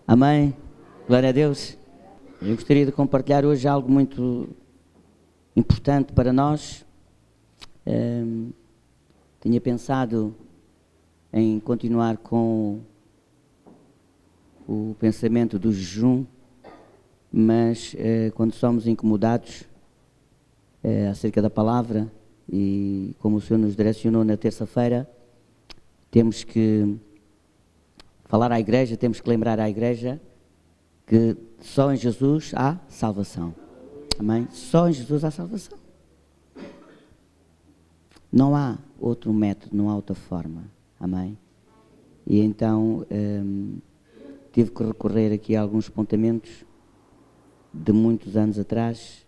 Amém? Glória a Deus. Eu gostaria de compartilhar hoje algo muito importante para nós. Tinha pensado em continuar com o pensamento do jejum, mas quando somos incomodados acerca da palavra e como o Senhor nos direcionou na terça-feira, temos que falar à igreja, temos que lembrar à igreja que só em Jesus há salvação. Amém? Só em Jesus há salvação. Não há outro método, não há outra forma. Amém? E então tive que recorrer aqui a alguns apontamentos de muitos anos atrás,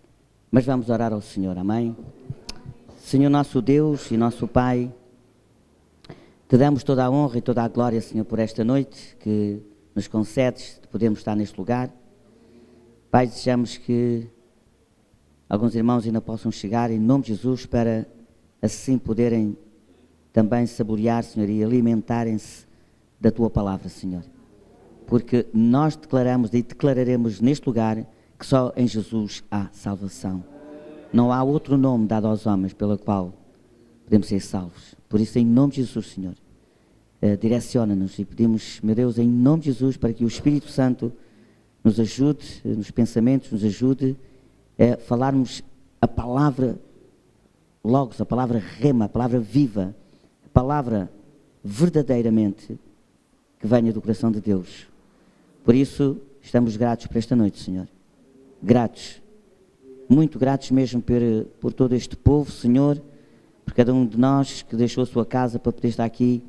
mas vamos orar ao Senhor. Amém? Senhor nosso Deus e nosso Pai, te damos toda a honra e toda a glória, Senhor, por esta noite que nos concedes de podermos estar neste lugar. Pai, desejamos que alguns irmãos ainda possam chegar em nome de Jesus para assim poderem também saborear, Senhor, e alimentarem-se da Tua palavra, Senhor. Porque nós declaramos e declararemos neste lugar que só em Jesus há salvação. Não há outro nome dado aos homens pelo qual podemos ser salvos. Por isso, em nome de Jesus, Senhor, direciona-nos e pedimos, meu Deus, em nome de Jesus, para que o Espírito Santo nos ajude, nos pensamentos, nos ajude a falarmos a palavra logos, a palavra rema, a palavra viva, a palavra verdadeiramente que venha do coração de Deus. Por isso, estamos gratos por esta noite, Senhor. Gratos, muito gratos mesmo por todo este povo, Senhor, por cada um de nós que deixou a sua casa para poder estar aqui,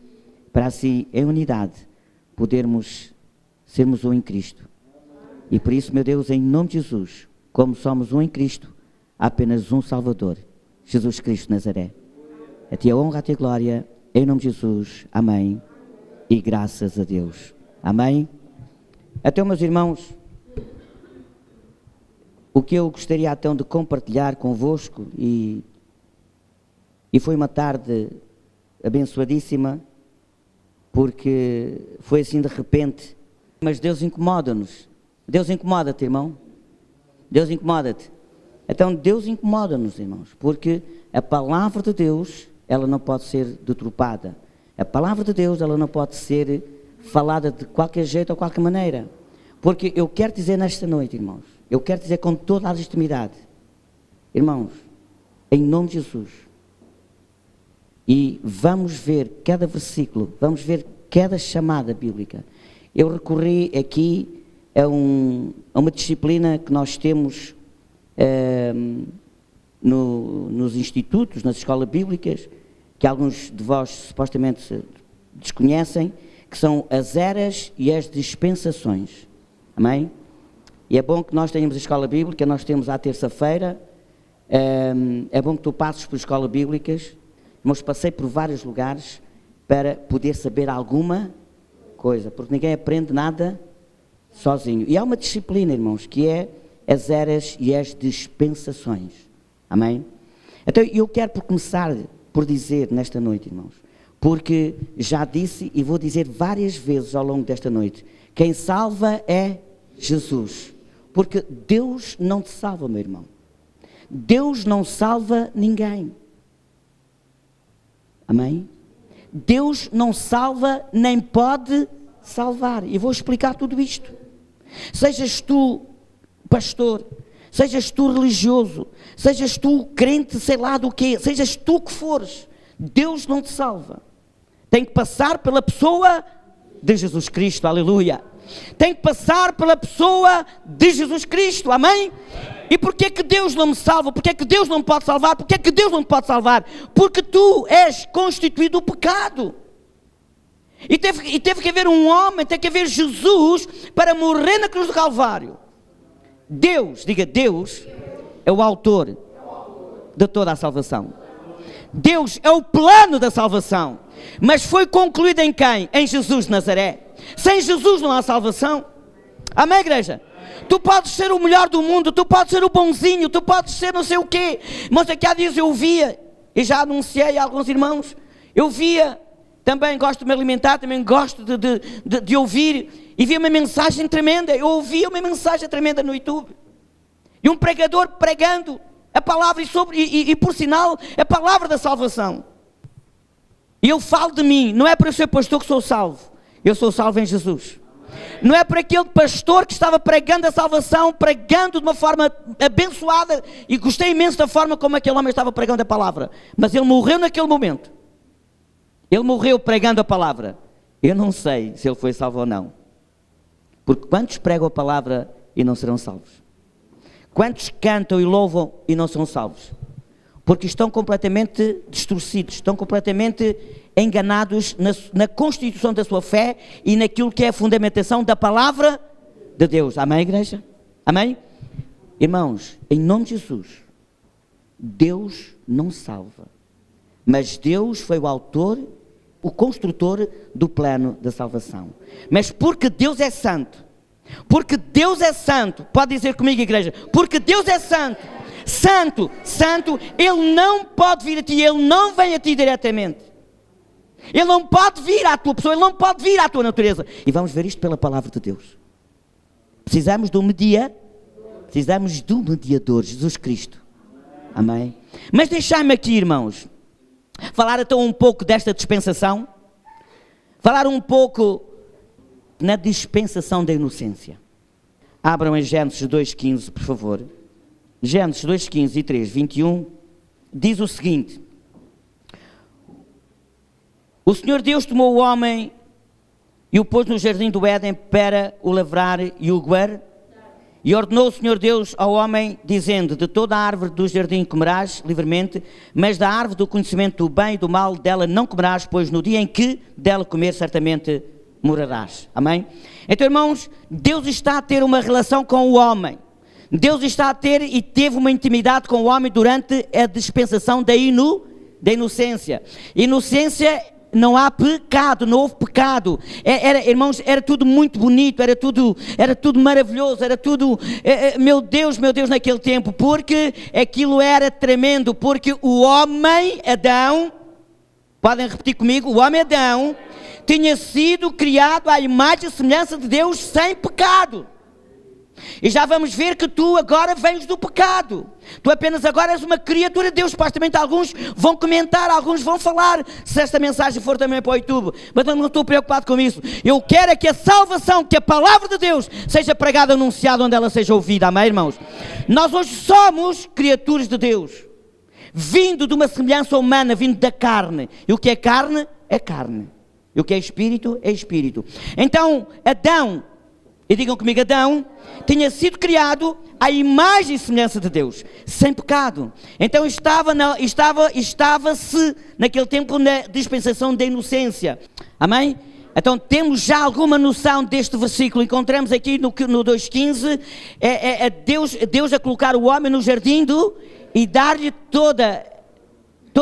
para assim, em unidade, podermos sermos um em Cristo. E por isso, meu Deus, em nome de Jesus, como somos um em Cristo, há apenas um Salvador, Jesus Cristo de Nazaré. A Ti a honra, a Ti a glória, em nome de Jesus. Amém. E graças a Deus. Amém. Então, meus irmãos, o que eu gostaria então de compartilhar convosco, e foi uma tarde abençoadíssima, porque foi assim de repente, mas Deus incomoda-nos. Deus incomoda-te, irmão. Deus incomoda-te. Então Deus incomoda-nos, irmãos, porque a palavra de Deus, ela não pode ser deturpada. A palavra de Deus, ela não pode ser falada de qualquer jeito ou qualquer maneira. Porque eu quero dizer nesta noite, irmãos, eu quero dizer com toda a legitimidade, irmãos, em nome de Jesus, e vamos ver cada versículo, vamos ver cada chamada bíblica. Eu recorri aqui a uma disciplina que nós temos nos institutos, nas escolas bíblicas, que alguns de vós supostamente desconhecem, que são as eras e as dispensações. Amém? E é bom que nós tenhamos a escola bíblica, nós temos à terça-feira, é bom que tu passes por escolas bíblicas, mas passei por vários lugares para poder saber alguma coisa, porque ninguém aprende nada sozinho. E há uma disciplina, irmãos, que é as eras e as dispensações. Amém? Então eu quero começar por dizer nesta noite, irmãos, porque já disse e vou dizer várias vezes ao longo desta noite, quem salva é Jesus. Porque Deus não te salva, meu irmão. Deus não salva ninguém. Amém? Deus não salva nem pode salvar. E vou explicar tudo isto. Sejas tu pastor, sejas tu religioso, sejas tu crente, sei lá do quê, sejas tu que fores, Deus não te salva. Tem que passar pela pessoa de Jesus Cristo, aleluia. Tem que passar pela pessoa de Jesus Cristo, amém? E porquê que Deus não me salva? Porquê que Deus não me pode salvar? Porquê que Deus não me pode salvar? Porque tu és constituído o pecado. E teve que haver um homem, teve que haver Jesus para morrer na cruz do Calvário. Deus, diga Deus, é o autor de toda a salvação. Deus é o plano da salvação. Mas foi concluído em quem? Em Jesus de Nazaré. Sem Jesus não há salvação. Amém, igreja? Tu podes ser o melhor do mundo, tu podes ser o bonzinho, tu podes ser não sei o quê. Mas aqui há dias eu via, e já anunciei a alguns irmãos, eu via, também gosto de me alimentar, também gosto de ouvir, e vi uma mensagem tremenda, eu ouvi uma mensagem tremenda no YouTube, e um pregador pregando a palavra, e por sinal, a palavra da salvação. E eu falo de mim, não é para eu ser pastor que sou salvo, eu sou salvo em Jesus. Não é para aquele pastor que estava pregando a salvação, pregando de uma forma abençoada, e gostei imenso da forma como aquele homem estava pregando a palavra, mas ele morreu naquele momento, ele morreu pregando a palavra. Eu não sei se ele foi salvo ou não, porque quantos pregam a palavra e não serão salvos? Quantos cantam e louvam e não são salvos? Porque estão completamente distorcidos, estão completamente enganados na constituição da sua fé e naquilo que é a fundamentação da palavra de Deus. Amém, igreja? Amém? Irmãos, em nome de Jesus, Deus não salva, mas Deus foi o autor, o construtor do plano da salvação. Mas porque Deus é santo, pode dizer comigo, igreja, porque Deus é santo, santo, Ele não pode vir a ti, Ele não vem a ti diretamente. Ele não pode vir à tua pessoa, Ele não pode vir à tua natureza. E vamos ver isto pela palavra de Deus. Precisamos do mediador, Jesus Cristo. Amém? Mas deixai-me aqui, irmãos, falar então um pouco desta dispensação, falar um pouco na dispensação da inocência. Abram em Gênesis 2,15, por favor. Gênesis 2,15 e 3,21, diz o seguinte: o Senhor Deus tomou o homem e o pôs no jardim do Éden para o lavrar e o guardar. E ordenou o Senhor Deus ao homem, dizendo: de toda a árvore do jardim comerás livremente, mas da árvore do conhecimento do bem e do mal dela não comerás, pois no dia em que dela comer certamente morarás. Amém? Então, irmãos, Deus está a ter uma relação com o homem. Deus está a ter e teve uma intimidade com o homem durante a dispensação da inocência. Inocência, não há pecado, não houve pecado. Irmãos, era tudo muito bonito, era tudo maravilhoso, era tudo, meu Deus, naquele tempo, porque aquilo era tremendo, porque o homem Adão, podem repetir comigo, o homem Adão tinha sido criado à imagem e semelhança de Deus sem pecado. E já vamos ver que tu agora vens do pecado. Tu apenas agora és uma criatura de Deus. Supostamente alguns vão comentar, alguns vão falar, se esta mensagem for também para o YouTube. Mas eu não estou preocupado com isso. Eu quero é que a salvação, que a palavra de Deus seja pregada, anunciada, onde ela seja ouvida. Amém, irmãos? Nós hoje somos criaturas de Deus, vindo de uma semelhança humana, vindo da carne. E o que é carne? É carne. E o que é espírito? É espírito. Então, Adão, e digam comigo, Adão tinha sido criado à imagem e semelhança de Deus, sem pecado. Então estava-se naquele tempo na dispensação da inocência. Amém? Então temos já alguma noção deste versículo. Encontramos aqui no 2,15, Deus a colocar o homem no jardim e dar-lhe toda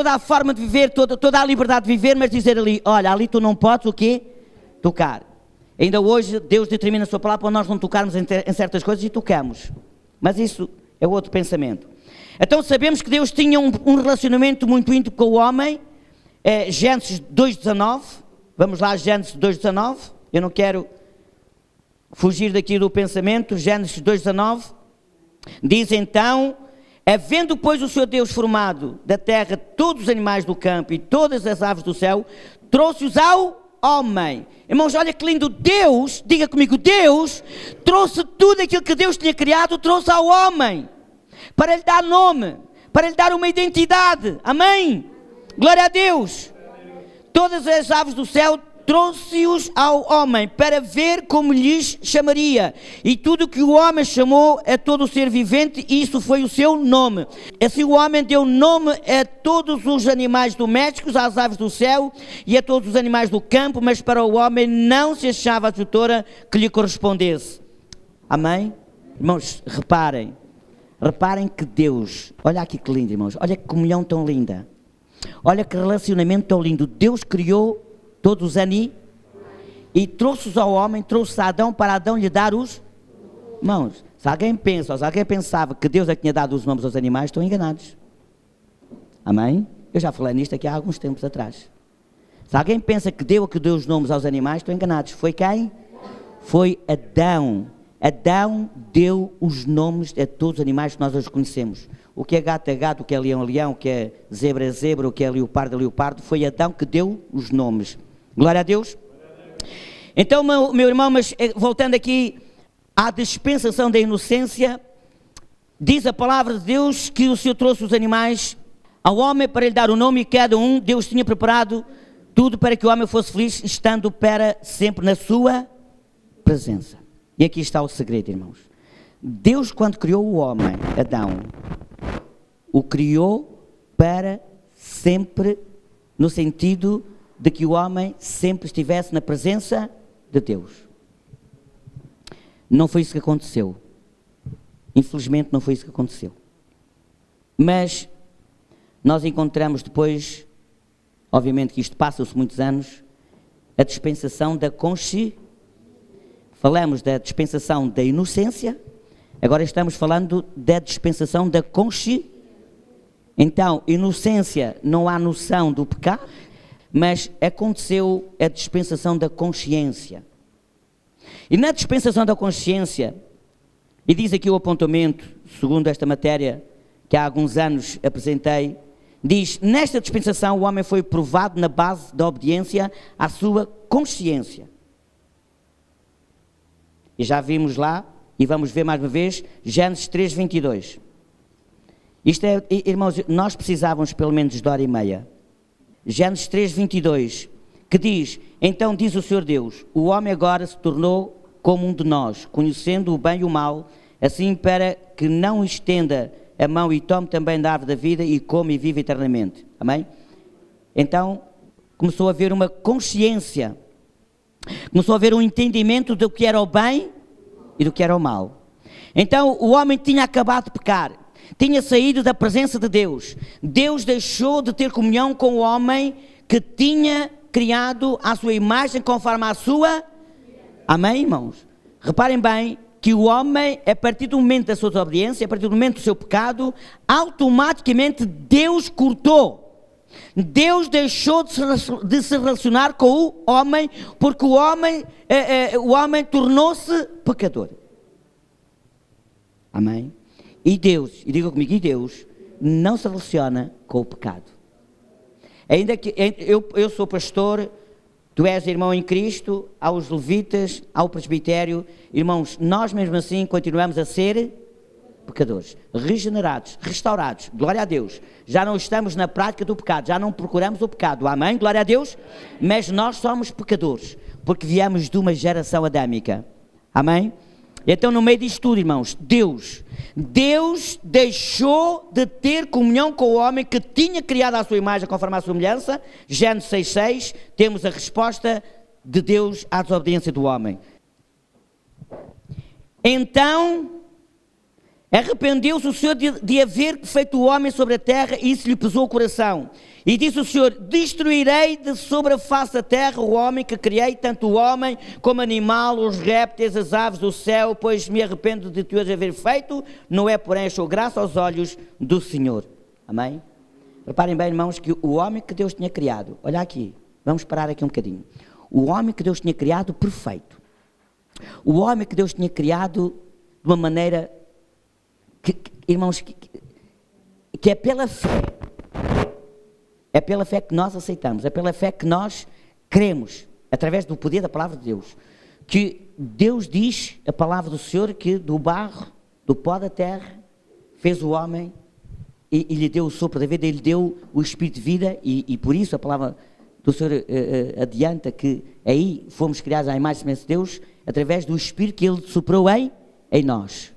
a forma de viver, toda a liberdade de viver, mas dizer ali, olha, ali tu não podes o quê? Tocar. Ainda hoje Deus determina a sua palavra para nós não tocarmos em certas coisas e tocamos. Mas isso é outro pensamento. Então sabemos que Deus tinha um relacionamento muito íntimo com o homem. Gênesis 2,19. Vamos lá, Gênesis 2,19. Eu não quero fugir daqui do pensamento. Gênesis 2,19. Diz então: havendo pois o Senhor Deus formado da terra todos os animais do campo e todas as aves do céu, trouxe-os ao homem. Irmãos, olha que lindo. Deus, diga comigo, Deus trouxe tudo aquilo que Deus tinha criado, trouxe ao homem, para lhe dar nome, para lhe dar uma identidade. Amém? Glória a Deus. Todas as aves do céu trouxe-os ao homem, para ver como lhes chamaria. E tudo que o homem chamou a todo o ser vivente, isso foi o seu nome. Assim o homem deu nome a todos os animais domésticos, às aves do céu e a todos os animais do campo, mas para o homem não se achava a tutora que lhe correspondesse. Amém? Irmãos, reparem que Deus, olha aqui que lindo, irmãos, olha que comunhão tão linda, olha que relacionamento tão lindo. Deus criou todos os animais e trouxe-os ao homem, trouxe a Adão para Adão lhe dar os irmãos. Se alguém pensa, ou se alguém pensava que Deus é que tinha dado os nomes aos animais, estão enganados. Amém? Eu já falei nisto aqui há alguns tempos atrás. Se alguém pensa que Deus é que deu os nomes aos animais, estão enganados. Foi quem? Foi Adão. Adão deu os nomes a todos os animais que nós hoje conhecemos. O que é gato é gato, o que é leão é leão, o que é zebra, o que é leopardo é leopardo. Foi Adão que deu os nomes. Glória a Deus. Então, meu irmão, mas voltando aqui à dispensação da inocência, diz a palavra de Deus que o Senhor trouxe os animais ao homem para lhe dar o nome, e cada um, Deus tinha preparado tudo para que o homem fosse feliz, estando para sempre na sua presença. E aqui está o segredo, irmãos. Deus, quando criou o homem, Adão, o criou para sempre, no sentido de que o homem sempre estivesse na presença de Deus. Não foi isso que aconteceu. Infelizmente não foi isso que aconteceu. Mas nós encontramos depois, obviamente que isto passa-se muitos anos, a dispensação da consciência. Falamos da dispensação da inocência, agora estamos falando da dispensação da consciência. Então, inocência, não há noção do pecado, mas aconteceu a dispensação da consciência. E na dispensação da consciência, e diz aqui o apontamento, segundo esta matéria que há alguns anos apresentei, diz, nesta dispensação o homem foi provado na base da obediência à sua consciência. E já vimos lá, e vamos ver mais uma vez, Gênesis 3:22. Isto é, irmãos, nós precisávamos pelo menos de hora e meia. Gênesis 3:22, que diz, então diz o Senhor Deus, o homem agora se tornou como um de nós, conhecendo o bem e o mal, assim para que não estenda a mão e tome também da árvore da vida e come e vive eternamente. Amém? Então, começou a haver uma consciência, começou a haver um entendimento do que era o bem e do que era o mal. Então, o homem tinha acabado de pecar, tinha saído da presença de Deus. Deus deixou de ter comunhão com o homem que tinha criado à sua imagem, conforme a sua... Amém, irmãos? Reparem bem que o homem, a partir do momento da sua desobediência, a partir do momento do seu pecado, automaticamente Deus cortou. Deus deixou de se relacionar com o homem, porque o homem tornou-se pecador. Amém? E Deus, e diga comigo, e Deus não se relaciona com o pecado. Ainda que eu sou pastor, tu és irmão em Cristo, aos levitas, ao presbitério, irmãos, nós mesmo assim continuamos a ser pecadores, regenerados, restaurados, glória a Deus. Já não estamos na prática do pecado, já não procuramos o pecado, amém, glória a Deus, mas nós somos pecadores, porque viemos de uma geração adâmica, amém? Então no meio disto tudo, irmãos, Deus deixou de ter comunhão com o homem que tinha criado a sua imagem conforme a sua semelhança. Gênesis 6:6, temos a resposta de Deus à desobediência do homem. Então arrependeu-se o Senhor de haver feito o homem sobre a terra, e isso lhe pesou o coração. E disse o Senhor, destruirei de sobre a face da terra o homem que criei, tanto o homem como animal, os répteis, as aves do céu, pois me arrependo de te haver feito, não é porém achou graça aos olhos do Senhor. Amém? Reparem bem, irmãos, que o homem que Deus tinha criado, olha aqui, vamos parar aqui um bocadinho. O homem que Deus tinha criado perfeito. O homem que Deus tinha criado de uma maneira... irmãos, que é pela fé. É pela fé que nós aceitamos, é pela fé que nós cremos, através do poder da palavra de Deus, que Deus diz, a palavra do Senhor, que do barro, do pó da terra, fez o homem e lhe deu o sopro da vida, e lhe deu o espírito de vida, e por isso a palavra do Senhor adianta que aí fomos criados à imagem e semelhança de Deus, através do espírito que Ele soprou em nós.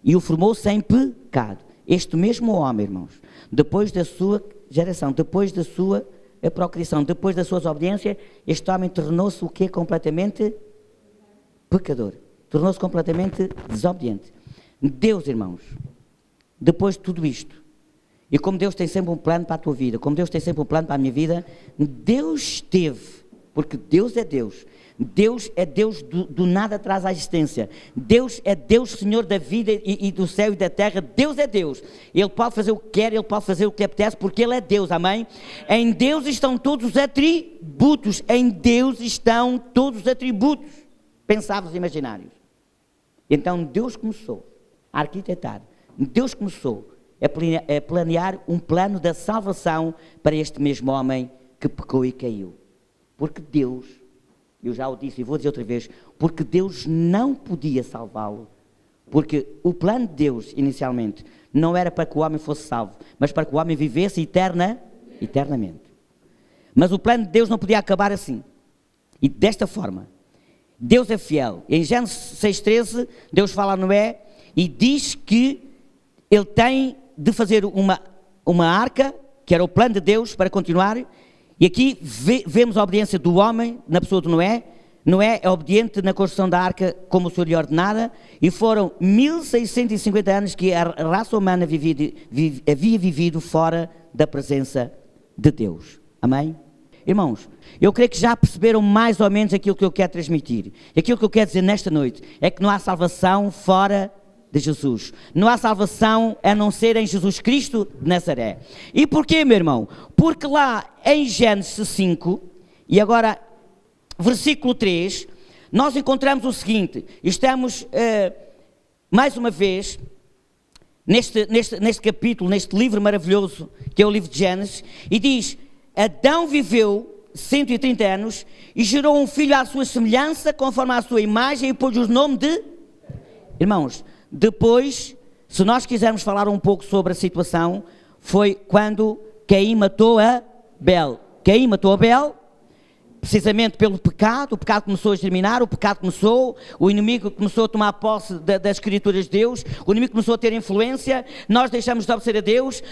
E o formou sem pecado. Este mesmo homem, irmãos, depois da sua geração, depois da sua procriação, depois da sua desobediência, este homem tornou-se o quê? Completamente pecador. Tornou-se completamente desobediente. Deus, irmãos, depois de tudo isto, e como Deus tem sempre um plano para a tua vida, como Deus tem sempre um plano para a minha vida, Deus teve, porque Deus é Deus. Deus é Deus do nada traz à existência. Deus é Deus, Senhor da vida e do céu e da terra. Deus é Deus. Ele pode fazer o que quer, Ele pode fazer o que lhe apetece, porque Ele é Deus, amém? Em Deus estão todos os atributos. Em Deus estão todos os atributos. pensáveis e imaginários. Então Deus começou a arquitetar, Deus começou a planear um plano da salvação para este mesmo homem que pecou e caiu. Porque Deus, eu já o disse e vou dizer outra vez, porque Deus não podia salvá-lo. Porque o plano de Deus, inicialmente, não era para que o homem fosse salvo, mas para que o homem vivesse eternamente. Mas o plano de Deus não podia acabar assim. E desta forma, Deus é fiel. Em Gênesis 6,13, Deus fala a Noé e diz que ele tem de fazer uma arca, que era o plano de Deus para continuar. E aqui vemos a obediência do homem na pessoa de Noé. Noé é obediente na construção da arca como o Senhor lhe ordenara, e foram 1650 anos que a raça humana havia vivido fora da presença de Deus. Amém? Irmãos, eu creio que já perceberam mais ou menos aquilo que eu quero transmitir. E aquilo que eu quero dizer nesta noite é que não há salvação fora de Jesus. Não há salvação a não ser em Jesus Cristo de Nazaré. E porquê, meu irmão? Porque lá em Gênesis 5, e agora versículo 3, nós encontramos o seguinte: estamos mais uma vez neste capítulo, neste livro maravilhoso que é o livro de Gênesis, e diz: Adão viveu 130 anos e gerou um filho à sua semelhança, conforme à sua imagem, e pôs-lhe o nome de... Irmãos, depois, se nós quisermos falar um pouco sobre a situação, foi quando Caim matou Abel. Caim matou Abel, precisamente pelo pecado. O pecado começou a germinar, o pecado começou, o inimigo começou a tomar posse das escrituras de Deus, o inimigo começou a ter influência, nós deixamos de obedecer a Deus,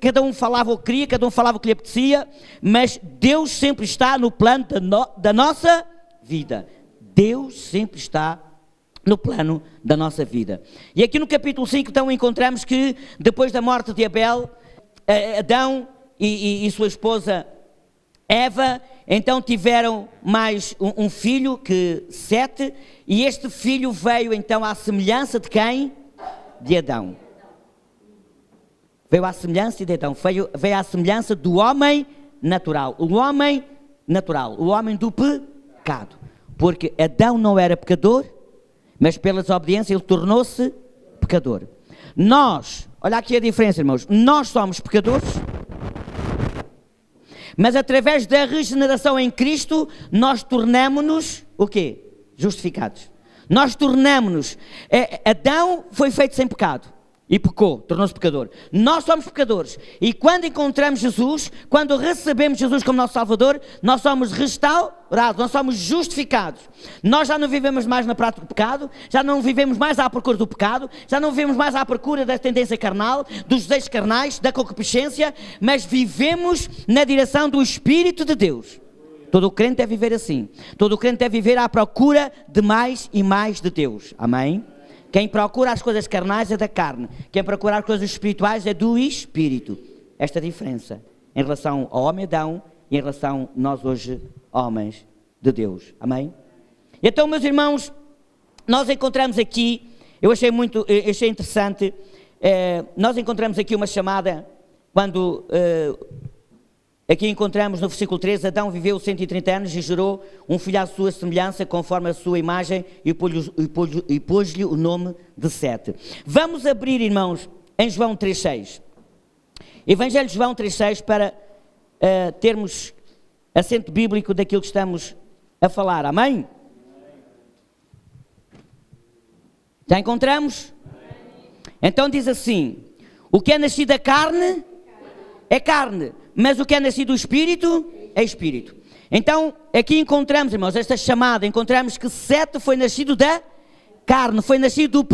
cada um falava o que queria, cada um falava o que lhe apetecia, mas Deus sempre está no plano da nossa vida. Deus sempre está no plano da nossa vida. E aqui no capítulo 5, então, encontramos que depois da morte de Abel, Adão e sua esposa Eva, então tiveram mais um filho, Sete, e este filho veio então à semelhança de quem? De Adão. Veio à semelhança de Adão, veio à semelhança do homem natural. O homem natural, o homem do pecado. Porque Adão não era pecador, mas pela desobediência ele tornou-se pecador. Nós, olha aqui a diferença, irmãos, nós somos pecadores, mas através da regeneração em Cristo, nós tornamo-nos, o quê? Justificados. Nós tornamo-nos, Adão foi feito sem pecado, e pecou, tornou-se pecador. Nós somos pecadores, e quando encontramos Jesus, quando recebemos Jesus como nosso Salvador, nós somos restaurados, nós somos justificados. Nós já não vivemos mais na prática do pecado, já não vivemos mais à procura do pecado, já não vivemos mais à procura da tendência carnal, dos desejos carnais, da concupiscência, mas vivemos na direção do Espírito de Deus. Todo o crente deve viver assim. Todo o crente deve viver à procura de mais e mais de Deus. Amém? Quem procura as coisas carnais é da carne. Quem procura as coisas espirituais é do Espírito. Esta diferença em relação ao homem Adão e em relação a nós hoje, homens de Deus. Amém? Então, meus irmãos, nós encontramos aqui, eu achei interessante, nós encontramos aqui uma chamada, quando... Aqui encontramos no versículo 13, Adão viveu 130 anos e gerou um filho à sua semelhança, conforme a sua imagem, e pôs-lhe o nome de Sete. Vamos abrir, irmãos, em João 3,6. Evangelho de João 3,6, para termos assento bíblico daquilo que estamos a falar. Amém? Já encontramos? Então diz assim: o que é nascido da carne é carne, mas o que é nascido do Espírito é Espírito. Então, aqui encontramos, irmãos, esta chamada, encontramos que Sete foi nascido da carne, foi nascido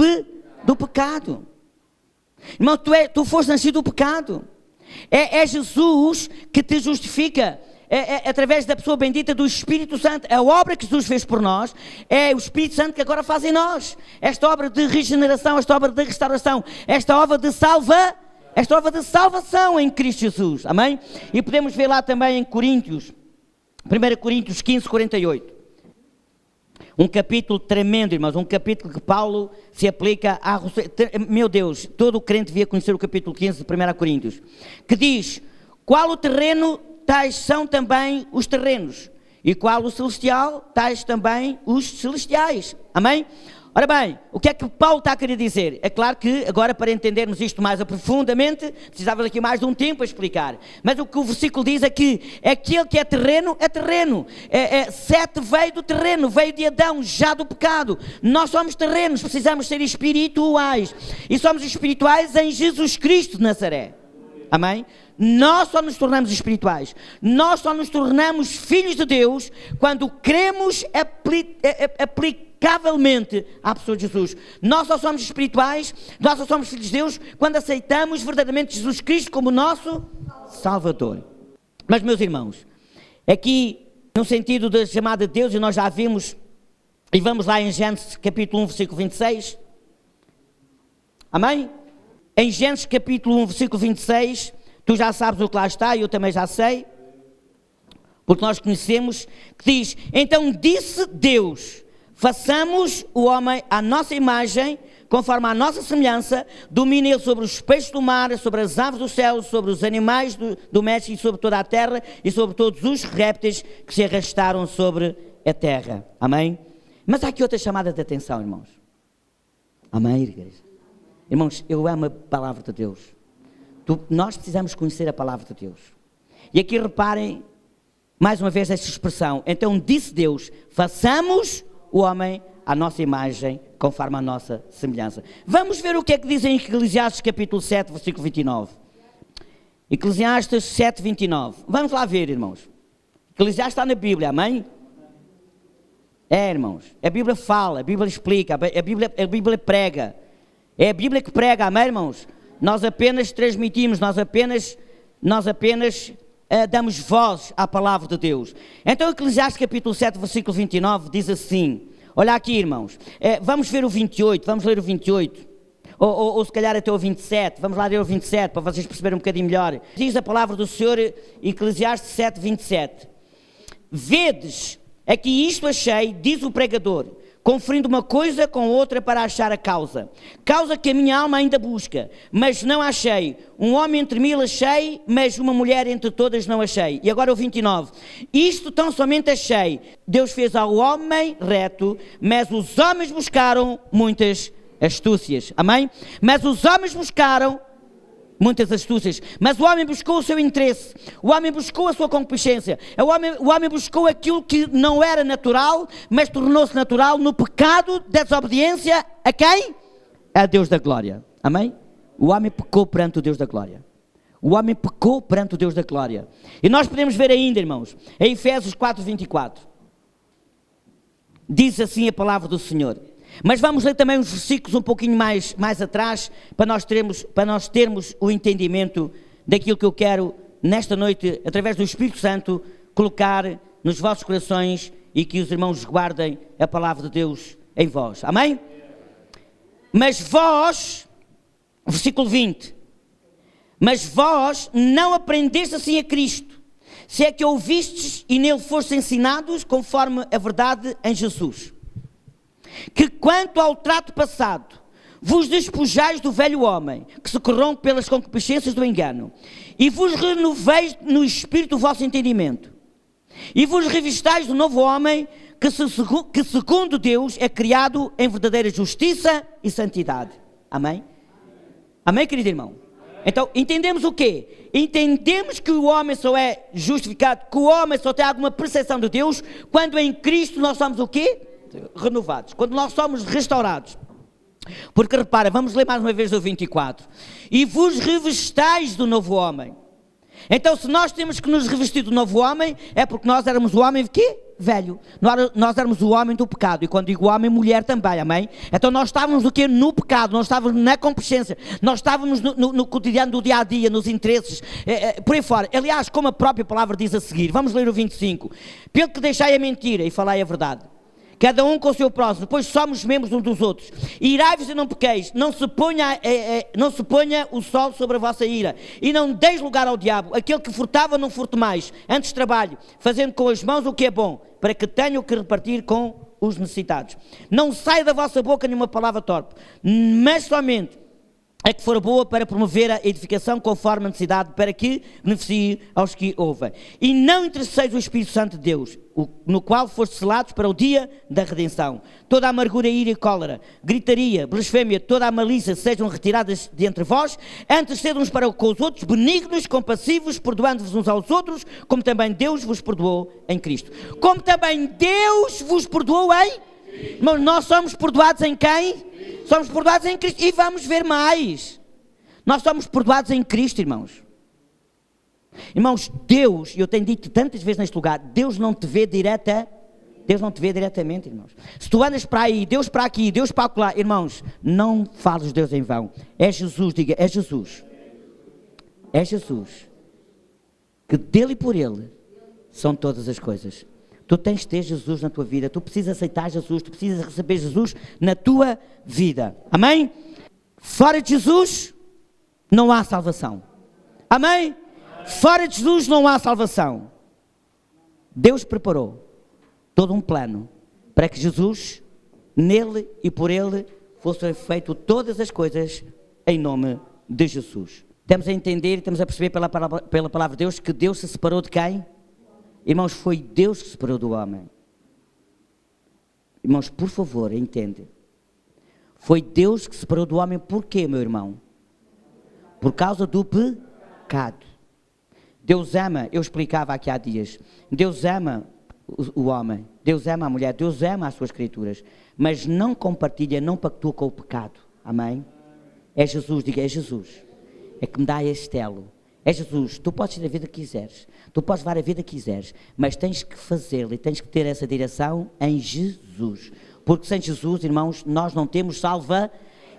do pecado. Irmão, tu foste nascido do pecado. É Jesus que te justifica, através da pessoa bendita do Espírito Santo. A obra que Jesus fez por nós, é o Espírito Santo que agora faz em nós. Esta obra de regeneração, esta obra de restauração, esta obra de salvação em Cristo Jesus, amém? E podemos ver lá também em Coríntios, 1 Coríntios 15, 48. Um capítulo tremendo, irmãos, um capítulo que Paulo se aplica a... Meu Deus, todo o crente devia conhecer o capítulo 15 de 1 Coríntios, que diz: qual o terreno, tais são também os terrenos, E qual o celestial, tais também os celestiais. Amém? Ora bem, o que é que Paulo está a querer dizer? É claro que agora, para entendermos isto mais aprofundamente, precisava daqui mais de um tempo a explicar. Mas o que o versículo diz é que aquele que é terreno, é terreno. Sete veio do terreno, veio de Adão, já do pecado. Nós somos terrenos, precisamos ser espirituais. E somos espirituais em Jesus Cristo de Nazaré. Amém? Nós só nos tornamos espirituais. Nós só nos tornamos filhos de Deus quando cremos aplicavelmente à pessoa de Jesus. Nós só somos espirituais, nós só somos filhos de Deus quando aceitamos verdadeiramente Jesus Cristo como nosso Salvador. Mas, meus irmãos, aqui no sentido da chamada de Deus, e nós já vimos, e vamos lá em Gênesis capítulo 1, versículo 26. Amém? Em Gênesis capítulo 1, versículo 26, tu já sabes o que lá está, e eu também já sei, porque nós conhecemos, que diz, então disse Deus, façamos o homem à nossa imagem, conforme a nossa semelhança, domine ele sobre os peixes do mar, sobre as aves do céu, sobre os animais domésticos e sobre toda a terra, e sobre todos os répteis que se arrastaram sobre a terra. Amém? Mas há aqui outra chamada de atenção, irmãos. Amém, igreja? Irmãos, eu amo a palavra de Deus. Nós precisamos conhecer a palavra de Deus. E aqui reparem, mais uma vez, esta expressão. Então disse Deus, façamos o homem à nossa imagem, conforme a nossa semelhança. Vamos ver o que é que diz em Eclesiastes capítulo 7, versículo 29. Eclesiastes 7, 29. Vamos lá ver, irmãos. Eclesiastes está na Bíblia, amém? É, irmãos. A Bíblia fala, a Bíblia explica, a Bíblia prega. É a Bíblia que prega, amém, irmãos? Nós apenas transmitimos, nós apenas damos voz à palavra de Deus. Então, Eclesiastes capítulo 7, versículo 29, diz assim, olha aqui, irmãos, vamos ver o 28, vamos ler o 28, ou se calhar até o 27, vamos lá ler o 27, para vocês perceberem um bocadinho melhor. Diz a palavra do Senhor, Eclesiastes 7, 27, vedes, aqui isto achei, diz o pregador, conferindo uma coisa com outra para achar a causa que a minha alma ainda busca, mas não achei. Um homem entre mil achei, mas uma mulher entre todas não achei. E agora o 29. Isto tão somente achei. Deus fez ao homem reto, mas os homens buscaram muitas astúcias. Amém? Mas os homens buscaram muitas astúcias, mas o homem buscou o seu interesse, o homem buscou a sua concupiscência, o homem buscou aquilo que não era natural, mas tornou-se natural no pecado da desobediência a quem? A Deus da glória, amém? O homem pecou perante o Deus da glória, o homem pecou perante o Deus da glória, e nós podemos ver ainda, irmãos, em Efésios 4, 24, diz assim a palavra do Senhor. Mas vamos ler também uns versículos um pouquinho mais atrás, para nós termos o entendimento daquilo que eu quero, nesta noite, através do Espírito Santo, colocar nos vossos corações e que os irmãos guardem a palavra de Deus em vós. Amém? Mas vós, versículo 20, mas vós não aprendeste assim a Cristo, se é que ouvistes e nele fostes ensinados conforme a verdade em Jesus. Que quanto ao trato passado, vos despojais do velho homem, que se corrompe pelas concupiscências do engano, e vos renoveis no espírito do vosso entendimento, e vos revistais do novo homem, que segundo Deus é criado em verdadeira justiça e santidade. Amém? Amém, querido irmão? Então, entendemos o quê? Entendemos que o homem só é justificado, que o homem só tem alguma percepção de Deus, quando em Cristo nós somos o quê? Renovados, quando nós somos restaurados. Porque repara, vamos ler mais uma vez o 24. E vos revestais do novo homem. Então, se nós temos que nos revestir do novo homem, é porque nós éramos o homem de quê? Velho. Nós éramos o homem do pecado. E quando digo homem, mulher também, amém? Então nós estávamos o quê? No pecado, nós estávamos na concupiscência, nós estávamos no cotidiano do dia a dia, nos interesses, por aí fora. Aliás, como a própria palavra diz a seguir, vamos ler o 25. Pelo que deixai a mentira e falai a verdade, cada um com o seu próximo, pois somos membros uns dos outros. Irai-vos e não pequeis, não se ponha o sol sobre a vossa ira, e não deis lugar ao diabo. Aquele que furtava, não furte mais, antes trabalhe, fazendo com as mãos o que é bom, para que tenham que repartir com os necessitados. Não saia da vossa boca nenhuma palavra torpe, mas somente a que for boa para promover a edificação conforme a necessidade, para que beneficie aos que ouvem. E não interesseis o Espírito Santo de Deus, no qual foste selados para o dia da redenção. Toda a amargura, ira e cólera, gritaria, blasfémia, toda a malícia sejam retiradas de entre vós, antes sede uns para com os outros, benignos, compassivos, perdoando-vos uns aos outros, como também Deus vos perdoou em Cristo. Como também Deus vos perdoou em... Irmãos, nós somos perdoados em quem? Somos perdoados em Cristo. E vamos ver mais. Nós somos perdoados em Cristo, irmãos. Irmãos, Deus, eu tenho dito tantas vezes neste lugar, Deus não te vê diretamente, irmãos. Se tu andas para aí, Deus para aqui, Deus para lá, irmãos, não fales Deus em vão. É Jesus, diga, é Jesus. É Jesus. Que dele e por ele são todas as coisas. Tu tens de ter Jesus na tua vida, tu precisas aceitar Jesus, tu precisas receber Jesus na tua vida. Amém? Fora de Jesus, não há salvação. Amém? Fora de Jesus não há salvação. Deus preparou todo um plano para que Jesus, nele e por ele, fosse feito todas as coisas em nome de Jesus. Temos a entender e temos a perceber pela palavra de Deus que Deus se separou de quem? Irmãos, foi Deus que se separou do homem. Irmãos, por favor, entende. Foi Deus que se separou do homem. Por quê, meu irmão? Por causa do pecado. Deus ama, eu explicava aqui há dias, Deus ama o homem, Deus ama a mulher, Deus ama as suas criaturas, mas não compartilha, não pactua com o pecado. Amém? É Jesus, diga, é Jesus. É que me dá este elo. É Jesus, tu podes ter a vida que quiseres, tu podes levar a vida que quiseres, mas tens que fazê-lo e tens que ter essa direção em Jesus, porque sem Jesus, irmãos, nós não temos salva.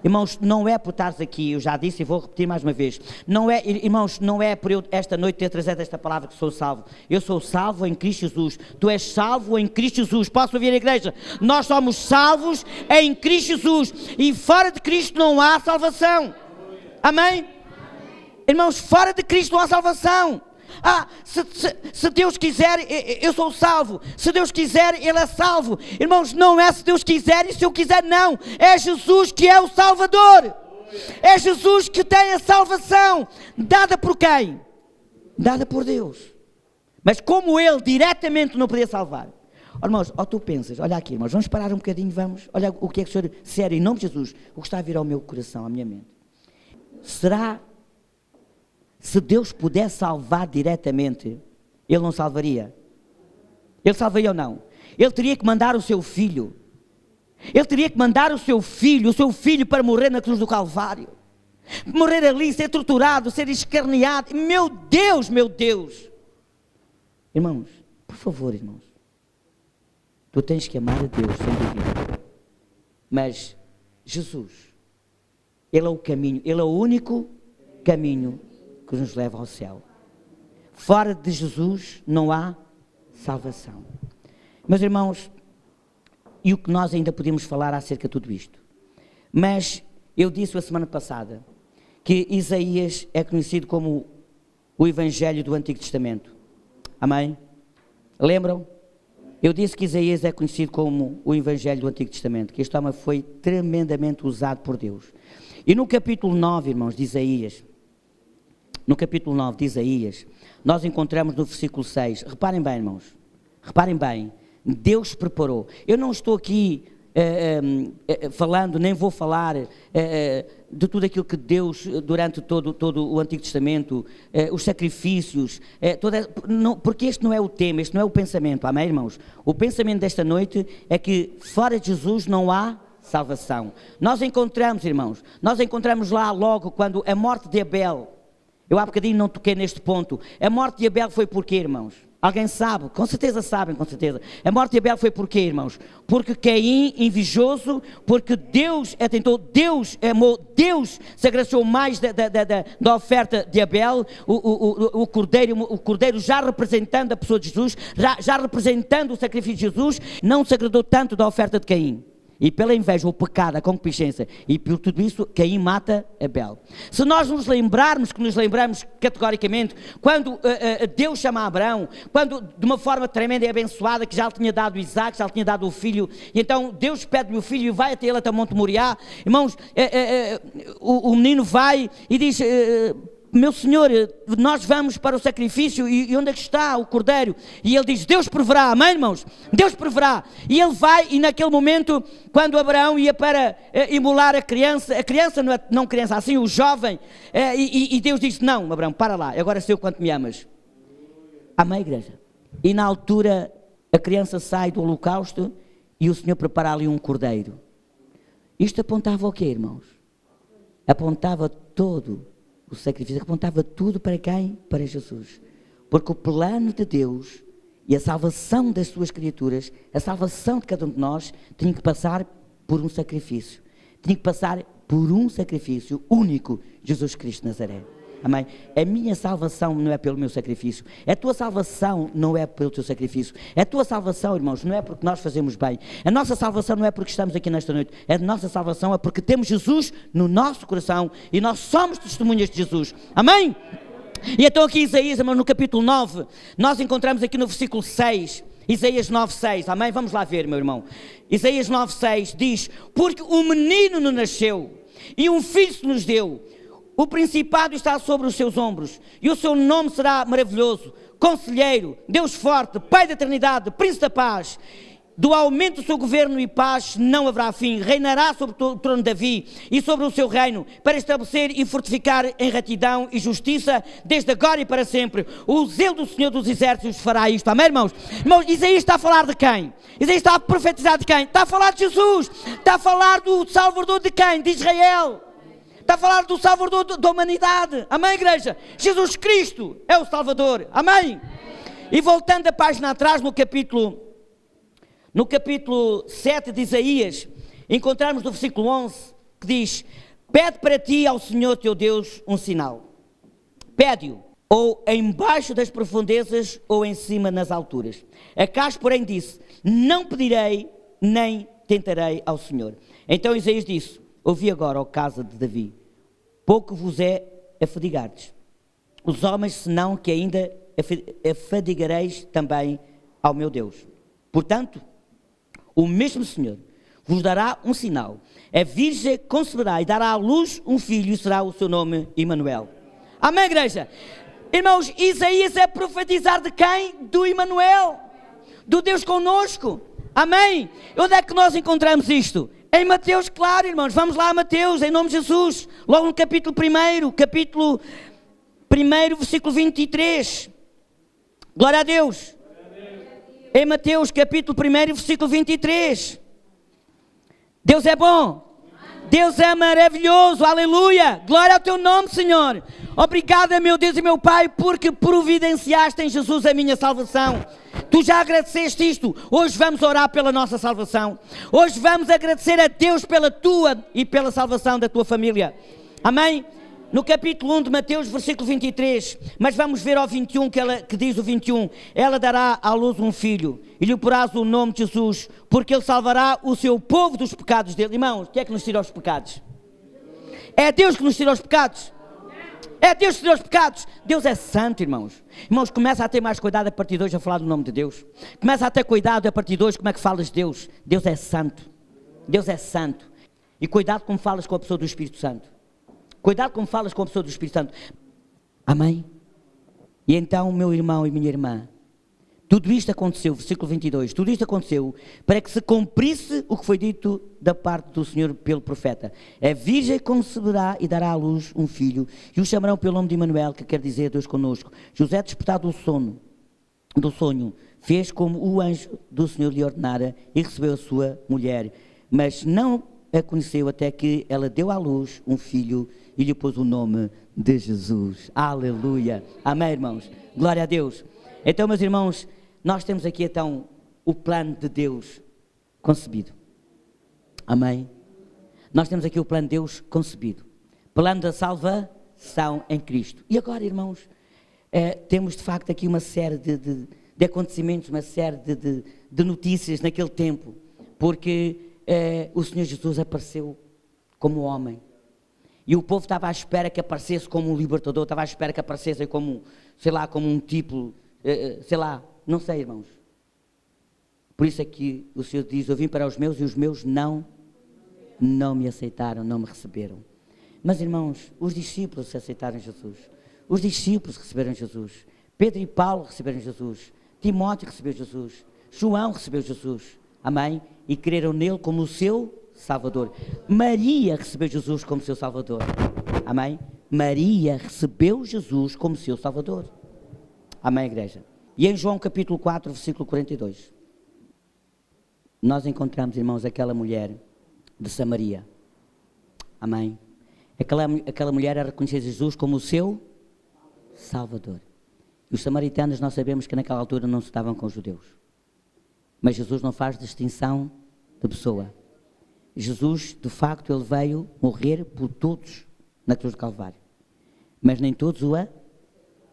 Irmãos, não é por estares aqui, eu já disse e vou repetir mais uma vez, não é, irmãos, não é por eu esta noite ter trazido esta palavra que sou salvo. Eu sou salvo em Cristo Jesus, tu és salvo em Cristo Jesus. Posso ouvir a igreja? Nós somos salvos em Cristo Jesus e fora de Cristo não há salvação. Amém? Irmãos, fora de Cristo não há salvação. Se Deus quiser, eu sou salvo. Se Deus quiser, Ele é salvo. Irmãos, não é se Deus quiser e se eu quiser, não. É Jesus que é o Salvador. É Jesus que tem a salvação. Dada por quem? Dada por Deus. Mas como Ele diretamente não podia salvar. Irmãos, tu pensas, olha aqui, irmãos, vamos parar um bocadinho, vamos. Olha o que é que o Senhor, sério, em nome de Jesus, o que está a vir ao meu coração, à minha mente. Será... Se Deus pudesse salvar diretamente, Ele não salvaria? Ele salvaria ou não? Ele teria que mandar o seu filho. Ele teria que mandar o seu filho para morrer na cruz do Calvário. Morrer ali, ser torturado, ser escarneado. Meu Deus, meu Deus. Irmãos, por favor, irmãos. Tu tens que amar a Deus, sem dúvida. Mas Jesus, Ele é o caminho, Ele é o único caminho que nos leva ao céu. Fora de Jesus não há salvação. Meus irmãos, e o que nós ainda podemos falar acerca de tudo isto? Mas eu disse a semana passada que Isaías é conhecido como o Evangelho do Antigo Testamento. Amém? Lembram? Eu disse que Isaías é conhecido como o Evangelho do Antigo Testamento, que este homem foi tremendamente usado por Deus. E no capítulo 9, irmãos, de Isaías, no capítulo 9 de Isaías, nós encontramos no versículo 6, reparem bem, irmãos, reparem bem, Deus preparou. Eu não estou aqui falando, nem vou falar de tudo aquilo que Deus, durante todo o Antigo Testamento, os sacrifícios, porque este não é o tema, este não é o pensamento, amém, irmãos? O pensamento desta noite é que fora de Jesus não há salvação. Nós encontramos, irmãos, lá logo quando a morte de Abel, eu há bocadinho não toquei neste ponto, a morte de Abel foi porquê, irmãos? Alguém sabe? Com certeza sabem, com certeza. A morte de Abel foi porquê, irmãos? Porque Caim, invejoso, porque Deus atentou, Deus amou, Deus se agraciou mais da oferta de Abel, o cordeiro já representando a pessoa de Jesus, já representando o sacrifício de Jesus, não se agradou tanto da oferta de Caim. E pela inveja, o pecado, a concupiscência, e por tudo isso, Caim mata Abel. Se nós nos lembrarmos, que nos lembramos categoricamente, quando Deus chama Abraão, quando de uma forma tremenda e abençoada, que já lhe tinha dado Isaac, já lhe tinha dado o filho, e então Deus pede-lhe o filho e vai até ele, até o Monte Moriá. Irmãos, o menino vai e diz... meu Senhor, nós vamos para o sacrifício e onde é que está o cordeiro? E ele diz, Deus proverá, amém, irmãos? Deus proverá. E ele vai, e naquele momento, quando Abraão ia para imolar a criança não criança, assim o jovem, e Deus disse, não, Abraão, para lá, agora sei o quanto me amas. Amém, igreja? E na altura, a criança sai do holocausto e o Senhor prepara ali um cordeiro. Isto apontava o quê, irmãos? Apontava todo o sacrifício, apontava tudo para quem? Para Jesus. Porque o plano de Deus e a salvação das suas criaturas, a salvação de cada um de nós, tinha que passar por um sacrifício. Tinha que passar por um sacrifício único, Jesus Cristo de Nazaré. Amém? A minha salvação não é pelo meu sacrifício. A tua salvação não é pelo teu sacrifício. A tua salvação, irmãos, não é porque nós fazemos bem. A nossa salvação não é porque estamos aqui nesta noite. A nossa salvação é porque temos Jesus no nosso coração e nós somos testemunhas de Jesus. Amém? E então aqui Isaías, irmãos, no capítulo 9, nós encontramos aqui no versículo 6, Isaías 9:6. Amém? Vamos lá ver, meu irmão. Isaías 9:6 diz, porque um menino nos nasceu e um filho se nos deu. O principado está sobre os seus ombros, e o seu nome será maravilhoso, Conselheiro, Deus forte, Pai da eternidade, Príncipe da paz. Do aumento do seu governo e paz não haverá fim, reinará sobre o trono de Davi e sobre o seu reino, para estabelecer e fortificar em retidão e justiça, desde agora e para sempre. O zelo do Senhor dos Exércitos fará isto. Amém, irmãos? Irmãos, Isaías está a falar de quem? Isaías está a profetizar de quem? Está a falar de Jesus, está a falar do Salvador de quem? De Israel. Está a falar do Salvador da humanidade. Amém, igreja? Jesus Cristo é o Salvador. Amém? E voltando a página atrás, no capítulo 7 de Isaías, encontramos no versículo 11, que diz, pede para ti ao Senhor teu Deus um sinal. Pede-o, ou embaixo das profundezas, ou em cima nas alturas. Acais, porém, disse, não pedirei, nem tentarei ao Senhor. Então Isaías disse, ouvi agora, ó casa de Davi, pouco vos é afadigardes. Os homens, senão que ainda afadigareis também ao meu Deus. Portanto, o mesmo Senhor vos dará um sinal. A virgem conceberá e dará à luz um filho e será o seu nome Emanuel. Amém, igreja? Irmãos, Isaías é profetizar de quem? Do Emanuel, do Deus conosco. Amém? Onde é que nós encontramos isto? Em Mateus, claro, irmãos, vamos lá a Mateus, em nome de Jesus, logo no capítulo 1, versículo 23. Glória a Deus. Em Mateus, capítulo 1, versículo 23. Deus é bom. Deus é maravilhoso, aleluia. Glória ao teu nome, Senhor. Obrigado, meu Deus e meu Pai, porque providenciaste em Jesus a minha salvação. Tu já agradeceste isto. Hoje vamos orar pela nossa salvação. Hoje vamos agradecer a Deus pela tua e pela salvação da tua família. Amém? No capítulo 1 de Mateus, versículo 23, mas vamos ver ao 21, que diz o 21, ela dará à luz um filho, e lhe porás o nome de Jesus, porque ele salvará o seu povo dos pecados dele. Irmãos, quem é que nos tira os pecados? É Deus que nos tira os pecados. É Deus que tira os pecados. Deus é santo, irmãos. Irmãos, começa a ter mais cuidado a partir de hoje a falar do nome de Deus. Começa a ter cuidado a partir de hoje como é que falas de Deus. Deus é santo. Deus é santo. E cuidado como falas com a pessoa do Espírito Santo. Cuidado como falas com a pessoa do Espírito Santo. Amém? E então, meu irmão e minha irmã, tudo isto aconteceu, versículo 22, tudo isto aconteceu para que se cumprisse o que foi dito da parte do Senhor pelo profeta. A virgem conceberá e dará à luz um filho, e o chamarão pelo nome de Emanuel, que quer dizer Deus conosco. José, despertado do sonho, fez como o anjo do Senhor lhe ordenara e recebeu a sua mulher, mas não a conheceu até que ela deu à luz um filho e lhe pôs o nome de Jesus. Aleluia. Amém, irmãos? Glória a Deus. Então, meus irmãos, nós temos aqui então o plano de Deus concebido. Amém? Nós temos aqui o plano de Deus concebido. Plano da salvação em Cristo. E agora, irmãos, temos de facto aqui uma série de acontecimentos, uma série de notícias naquele tempo, porque o Senhor Jesus apareceu como homem. E o povo estava à espera que aparecesse como um libertador, estava à espera que aparecesse como, sei lá, como um tipo, sei lá, não sei, irmãos. Por isso é que o Senhor diz, eu vim para os meus e os meus não me aceitaram, não me receberam. Mas, irmãos, os discípulos aceitaram Jesus. Os discípulos receberam Jesus. Pedro e Paulo receberam Jesus. Timóteo recebeu Jesus. João recebeu Jesus. Amém? E creram nele como o seu Salvador. Maria recebeu Jesus como seu Salvador. Amém? Maria recebeu Jesus como seu Salvador. Amém, igreja? E em João capítulo 4, versículo 42, nós encontramos, irmãos, aquela mulher de Samaria. Amém? Aquela mulher a reconhecer Jesus como o seu Salvador. E os samaritanos, nós sabemos que naquela altura não se estavam com os judeus. Mas Jesus não faz distinção de pessoa. Jesus, de facto, ele veio morrer por todos na cruz do Calvário. Mas nem todos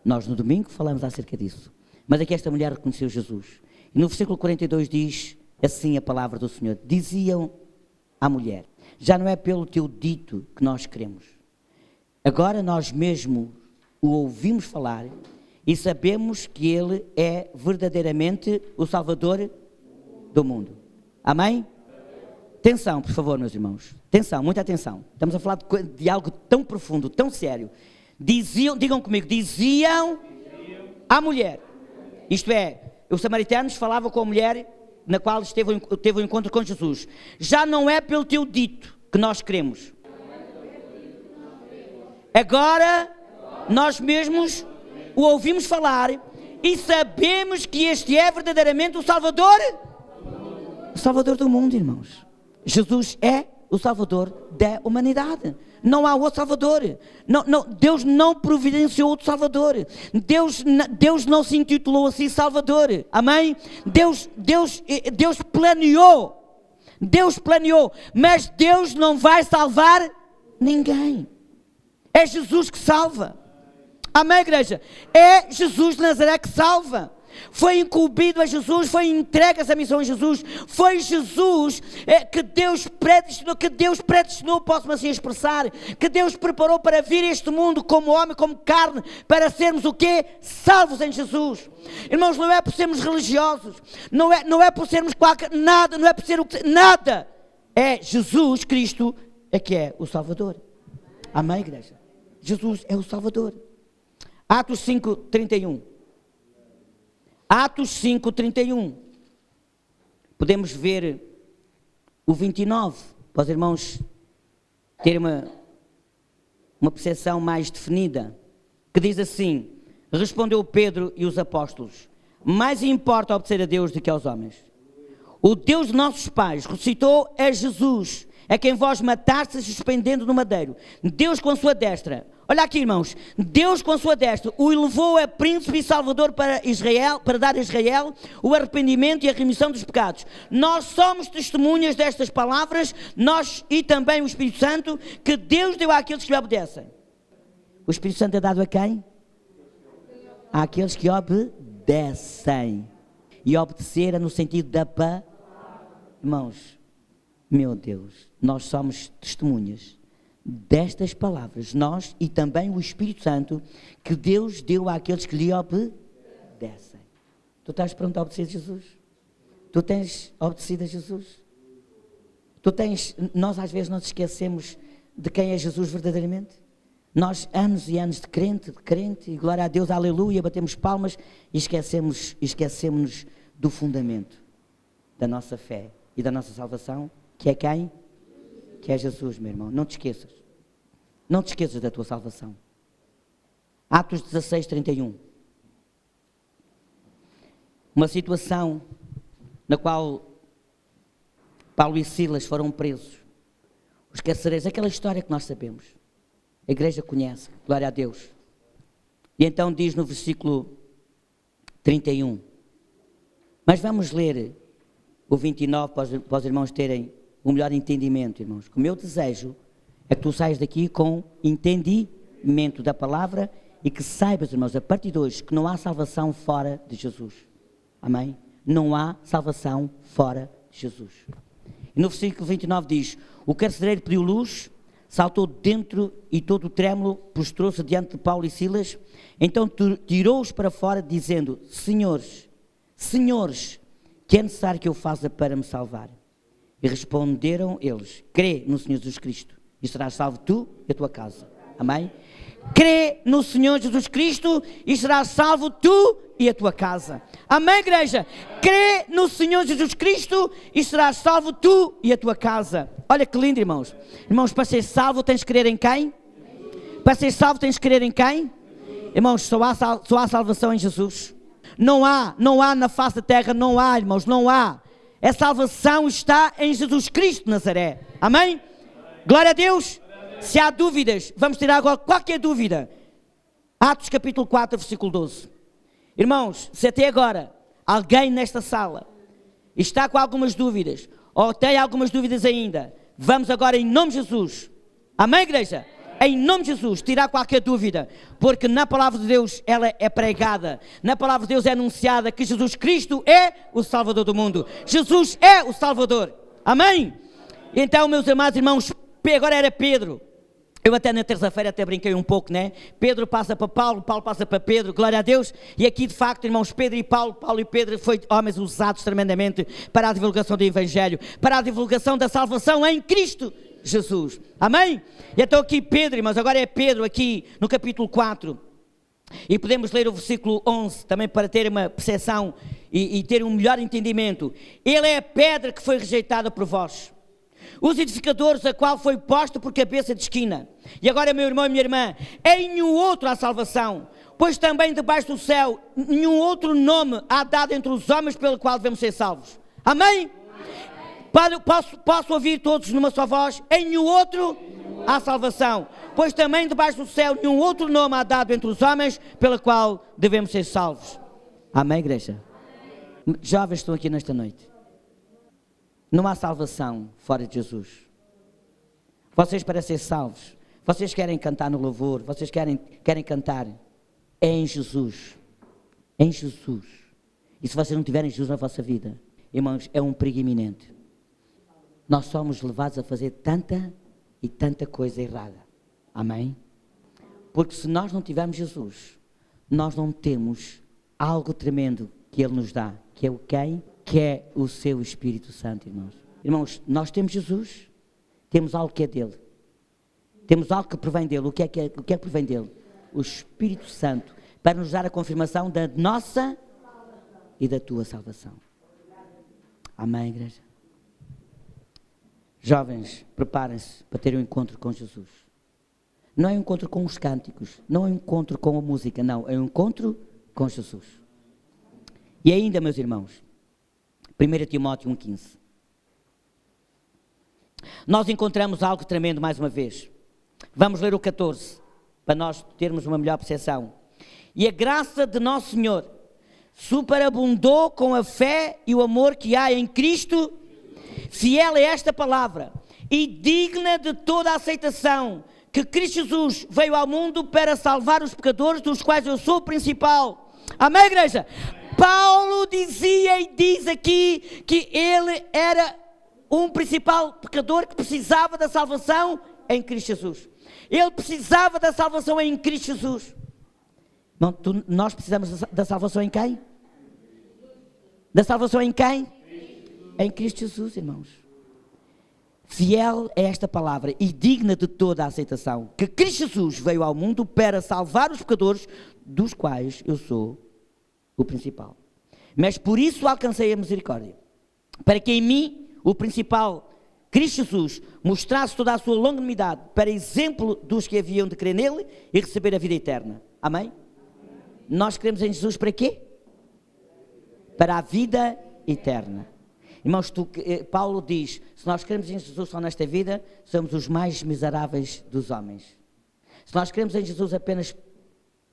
nós no domingo falamos acerca disso. Mas aqui esta mulher reconheceu Jesus. E no versículo 42 diz assim a palavra do Senhor. Diziam à mulher, já não é pelo teu dito que nós queremos. Agora nós mesmo o ouvimos falar e sabemos que ele é verdadeiramente o Salvador do mundo. Amém? Atenção, por favor, meus irmãos. Atenção, muita atenção. Estamos a falar de algo tão profundo, tão sério. Digam comigo, diziam à mulher. Isto é, os samaritanos falavam com a mulher na qual teve o encontro com Jesus. Já não é pelo teu dito que nós queremos. Agora, nós mesmos o ouvimos falar e sabemos que este é verdadeiramente o Salvador do mundo, irmãos. Jesus é o Salvador da humanidade. Não há outro Salvador. Deus não providenciou outro Salvador. Deus não se intitulou assim Salvador. Amém? Deus planeou. Deus planeou. Mas Deus não vai salvar ninguém. É Jesus que salva. Amém, igreja? É Jesus de Nazaré que salva. Foi incumbido a Jesus, foi entregue essa missão a Jesus. Foi Jesus que Deus predestinou, posso-me assim expressar, que Deus preparou para vir a este mundo como homem, como carne, para sermos o quê? Salvos em Jesus. Irmãos, não é por sermos religiosos, não é por sermos nada, não é por ser nada. É Jesus Cristo que é o Salvador. Amém, igreja? Jesus é o Salvador. Atos 5:31. Atos 5:31. Podemos ver o 29, para os irmãos terem uma percepção mais definida, que diz assim: respondeu Pedro e os apóstolos, mais importa obedecer a Deus do que aos homens. O Deus de nossos pais ressuscitou a Jesus, a quem vós matastes suspendendo no madeiro. Deus com a sua destra, olha aqui, irmãos, Deus com a sua destra o elevou a príncipe e salvador para Israel, para dar a Israel o arrependimento e a remissão dos pecados. Nós somos testemunhas destas palavras, nós e também o Espírito Santo, que Deus deu àqueles que lhe obedecem. O Espírito Santo é dado a quem? Àqueles que obedecem. E obedecer é no sentido da palavra. Irmãos, meu Deus, nós somos testemunhas destas palavras, nós e também o Espírito Santo, que Deus deu àqueles que lhe obedecem. Tu estás pronto a obedecer a Jesus? Tu tens obedecido a Jesus? Nós às vezes não nos esquecemos de quem é Jesus verdadeiramente. Nós, anos e anos de crente, e glória a Deus, aleluia, batemos palmas e esquecemos do fundamento da nossa fé e da nossa salvação, que é quem? Que é Jesus, meu irmão. Não te esqueças. Não te esqueças da tua salvação. Atos 16:31. Uma situação na qual Paulo e Silas foram presos. Os carcereiros, aquela história que nós sabemos. A igreja conhece, glória a Deus. E então diz no versículo 31. Mas vamos ler o 29 para os irmãos terem o melhor entendimento, irmãos. O meu desejo é que tu saias daqui com entendimento da palavra e que saibas, irmãos, a partir de hoje, que não há salvação fora de Jesus. Amém? Não há salvação fora de Jesus. E no versículo 29 diz: o carcereiro pediu luz, saltou dentro e todo trêmulo prostrou-se diante de Paulo e Silas. Então tirou-os para fora, dizendo: senhores, que é necessário que eu faça para me salvar? E responderam eles: crê no Senhor Jesus Cristo e serás salvo tu e a tua casa. Amém? Crê no Senhor Jesus Cristo e serás salvo tu e a tua casa. Amém, igreja? Crê no Senhor Jesus Cristo e serás salvo tu e a tua casa. Olha que lindo, irmãos. Irmãos, para ser salvo tens de crer em quem? Para ser salvo tens de crer em quem? Irmãos, só há salvação em Jesus. Não há na face da terra, não há, irmãos, não há. A salvação está em Jesus Cristo de Nazaré. Amém? Glória a Deus. Se há dúvidas, vamos tirar agora qualquer dúvida. Atos capítulo 4, versículo 12. Irmãos, se até agora alguém nesta sala está com algumas dúvidas, ou tem algumas dúvidas ainda, vamos agora em nome de Jesus. Amém, igreja? Em nome de Jesus, tirar qualquer dúvida, porque na palavra de Deus ela é pregada, na palavra de Deus é anunciada que Jesus Cristo é o Salvador do mundo. Jesus é o Salvador. Amém? Então, meus amados irmãos, agora era Pedro. Eu até na terça-feira até brinquei um pouco, né? Pedro passa para Paulo, Paulo passa para Pedro, glória a Deus. E aqui de facto, irmãos, Pedro e Paulo, Paulo e Pedro foram homens usados tremendamente para a divulgação do Evangelho, para a divulgação da salvação em Cristo Jesus. Amém? E então aqui Pedro, irmãos, agora é Pedro aqui no capítulo 4. E podemos ler o versículo 11 também para ter uma percepção e ter um melhor entendimento. Ele é a pedra que foi rejeitada por vós, os edificadores, a qual foi posto por cabeça de esquina. E agora, meu irmão e minha irmã, em nenhum outro há salvação, pois também debaixo do céu nenhum outro nome há dado entre os homens pelo qual devemos ser salvos. Amém? Posso ouvir todos numa só voz? Em nenhum outro há salvação, pois também debaixo do céu nenhum outro nome há dado entre os homens pelo qual devemos ser salvos. Amém, igreja? Jovens estão aqui nesta noite. Não há salvação fora de Jesus. Vocês para ser salvos, vocês querem cantar no louvor, vocês querem cantar, é em Jesus. Em Jesus. E se vocês não tiverem Jesus na vossa vida, irmãos, é um perigo iminente. Nós somos levados a fazer tanta e tanta coisa errada. Amém? Porque se nós não tivermos Jesus, nós não temos algo tremendo que Ele nos dá, que é o quem? Que é o seu Espírito Santo, irmãos. Irmãos, nós temos Jesus, temos algo que é dele, temos algo que provém dele. O que é que provém dele? O Espírito Santo, para nos dar a confirmação da nossa e da tua salvação. Amém, igreja? Jovens, preparem-se para ter um encontro com Jesus. Não é um encontro com os cânticos, não é um encontro com a música, não, é um encontro com Jesus. E ainda, meus irmãos, 1 Timóteo 1,15. Nós encontramos algo tremendo mais uma vez. Vamos ler o 14, para nós termos uma melhor percepção. E a graça de nosso Senhor superabundou com a fé e o amor que há em Cristo. Fiel é esta palavra e digna de toda a aceitação, que Cristo Jesus veio ao mundo para salvar os pecadores, dos quais eu sou o principal. Amém, igreja? Paulo dizia e diz aqui que ele era um principal pecador que precisava da salvação em Cristo Jesus. Ele precisava da salvação em Cristo Jesus. Não, nós precisamos da salvação em quem? Da salvação em quem? Em Cristo Jesus, irmãos. Fiel é esta palavra e digna de toda a aceitação, que Cristo Jesus veio ao mundo para salvar os pecadores, dos quais eu sou o principal. Mas por isso alcancei a misericórdia, para que em mim, o principal, Cristo Jesus, mostrasse toda a sua longanimidade, para exemplo dos que haviam de crer nele e receber a vida eterna. Amém? Nós cremos em Jesus para quê? Para a vida eterna. Irmãos, Paulo diz, se nós cremos em Jesus só nesta vida, somos os mais miseráveis dos homens. Se nós cremos em Jesus apenas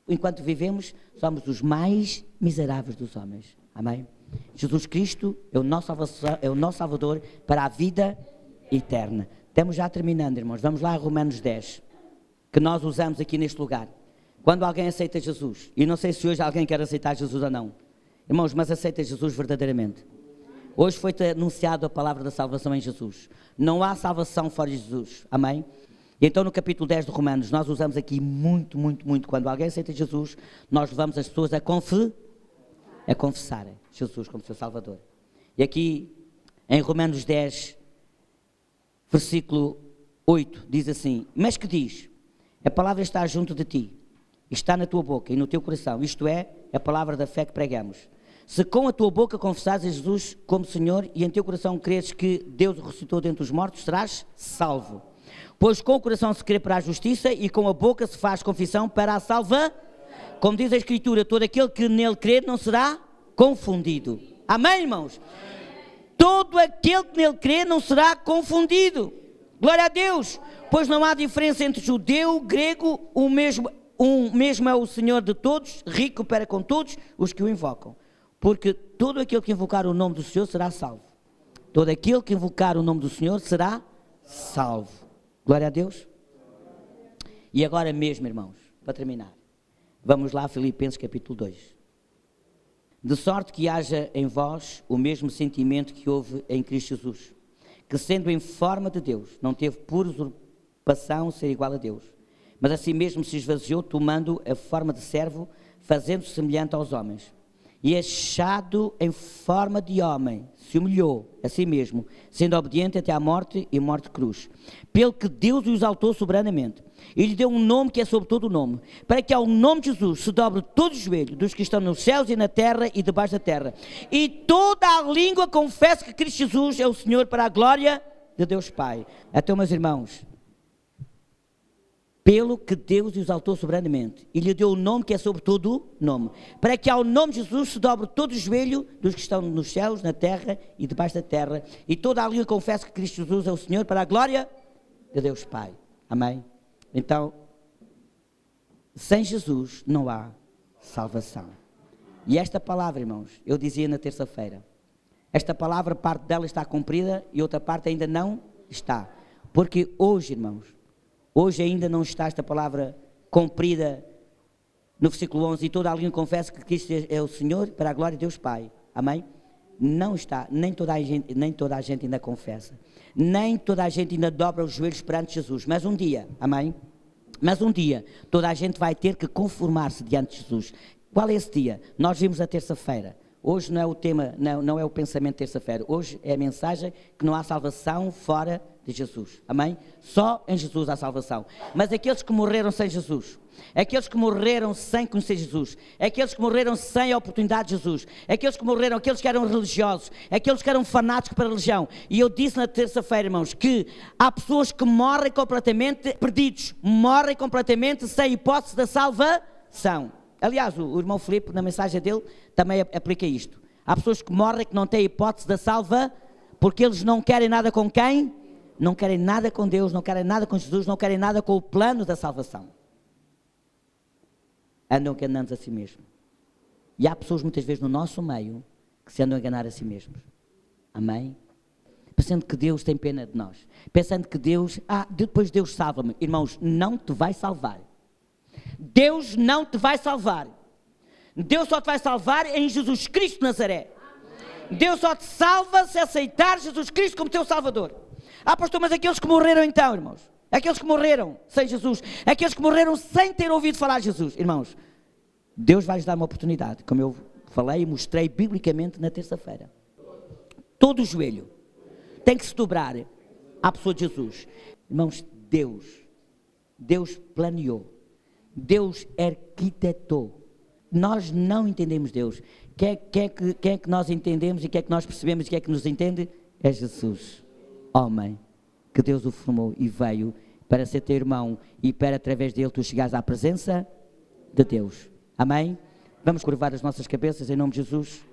enquanto vivemos, somos os mais miseráveis dos homens. Amém? Jesus Cristo é o nosso Salvador para a vida eterna. Estamos já terminando, irmãos. Vamos lá a Romanos 10, que nós usamos aqui neste lugar. Quando alguém aceita Jesus, e não sei se hoje alguém quer aceitar Jesus ou não, irmãos, mas aceita Jesus verdadeiramente. Hoje foi-te anunciado a palavra da salvação em Jesus. Não há salvação fora de Jesus. Amém? Então no capítulo 10 de Romanos, nós usamos aqui muito, quando alguém aceita Jesus, nós levamos as pessoas a confessarem Jesus como seu Salvador. E aqui, em Romanos 10, versículo 8, diz assim: mas que diz? A palavra está junto de ti, está na tua boca e no teu coração, isto é, a palavra da fé que pregamos. Se com a tua boca confessares a Jesus como Senhor e em teu coração creres que Deus o ressuscitou dentre os mortos, serás salvo. Pois com o coração se crê para a justiça e com a boca se faz confissão para a salvação. Como diz a Escritura, todo aquele que nele crer não será confundido. Amém, irmãos? Todo aquele que nele crer não será confundido. Glória a Deus. Pois não há diferença entre judeu, grego, um mesmo é o Senhor de todos, rico para com todos os que o invocam. Porque todo aquele que invocar o nome do Senhor será salvo. Todo aquele que invocar o nome do Senhor será salvo. Glória a Deus. E agora mesmo, irmãos, para terminar, vamos lá a Filipenses capítulo 2. De sorte que haja em vós o mesmo sentimento que houve em Cristo Jesus, que sendo em forma de Deus, não teve por usurpação ser igual a Deus, mas a si mesmo se esvaziou, tomando a forma de servo, fazendo-se semelhante aos homens. E achado em forma de homem, se humilhou a si mesmo, sendo obediente até à morte e morte de cruz. Pelo que Deus o exaltou soberanamente, e lhe deu um nome que é sobre todo o nome, para que ao nome de Jesus se dobre todo o joelho dos que estão nos céus e na terra e debaixo da terra. E toda a língua confesse que Cristo Jesus é o Senhor, para a glória de Deus Pai. Então, meus irmãos, pelo que Deus o exaltou soberanamente e lhe deu o nome que é sobre todo o nome, para que ao nome de Jesus se dobre todo o joelho dos que estão nos céus, na terra e debaixo da terra, e toda a língua confesse que Cristo Jesus é o Senhor, para a glória de Deus Pai. Amém? Então, sem Jesus não há salvação. E esta palavra, irmãos, eu dizia na terça-feira, esta palavra, parte dela está cumprida e outra parte ainda não está. Porque hoje, irmãos, hoje ainda não está esta palavra cumprida no versículo 11, e toda a língua confessa que Cristo é o Senhor, para a glória de Deus Pai. Amém? Não está, nem toda a gente ainda confessa, nem toda a gente ainda dobra os joelhos perante Jesus, mas um dia, amém? Mas um dia, toda a gente vai ter que conformar-se diante de Jesus. Qual é esse dia? Nós vimos a terça-feira. Hoje não é o tema, não é o pensamento de terça-feira. Hoje é a mensagem que não há salvação fora de Jesus. Amém? Só em Jesus há salvação. Mas aqueles que morreram sem Jesus, aqueles que morreram sem conhecer Jesus, aqueles que morreram sem a oportunidade de Jesus, aqueles que morreram, aqueles que eram religiosos, aqueles que eram fanáticos para a religião. E eu disse na terça-feira, irmãos, que há pessoas que morrem completamente perdidos, morrem completamente sem hipótese da salvação. Aliás, o irmão Filipe, na mensagem dele, também aplica isto. Há pessoas que morrem que não têm hipótese da salva, porque eles não querem nada com quem? Não querem nada com Deus, não querem nada com Jesus, não querem nada com o plano da salvação. Andam enganando a si mesmos. E há pessoas muitas vezes no nosso meio que se andam a enganar a si mesmos. Amém? Pensando que Deus tem pena de nós. Pensando que Deus, depois Deus salva-me. Irmãos, não te vai salvar. Deus não te vai salvar. Deus só te vai salvar em Jesus Cristo de Nazaré. Amém. Deus só te salva se aceitar Jesus Cristo como teu Salvador. Pastor, mas aqueles que morreram então, irmãos, aqueles que morreram sem Jesus, aqueles que morreram sem ter ouvido falar de Jesus, irmãos, Deus vai lhes dar uma oportunidade, como eu falei e mostrei biblicamente na terça-feira. Todo o joelho tem que se dobrar à pessoa de Jesus. Irmãos, Deus planeou, Deus arquitetou. Nós não entendemos Deus. Quem é que nós entendemos e quem é que nós percebemos e quem é que nos entende? É Jesus, homem, que Deus o formou e veio para ser teu irmão e para, através dele, tu chegares à presença de Deus. Amém? Vamos curvar as nossas cabeças em nome de Jesus.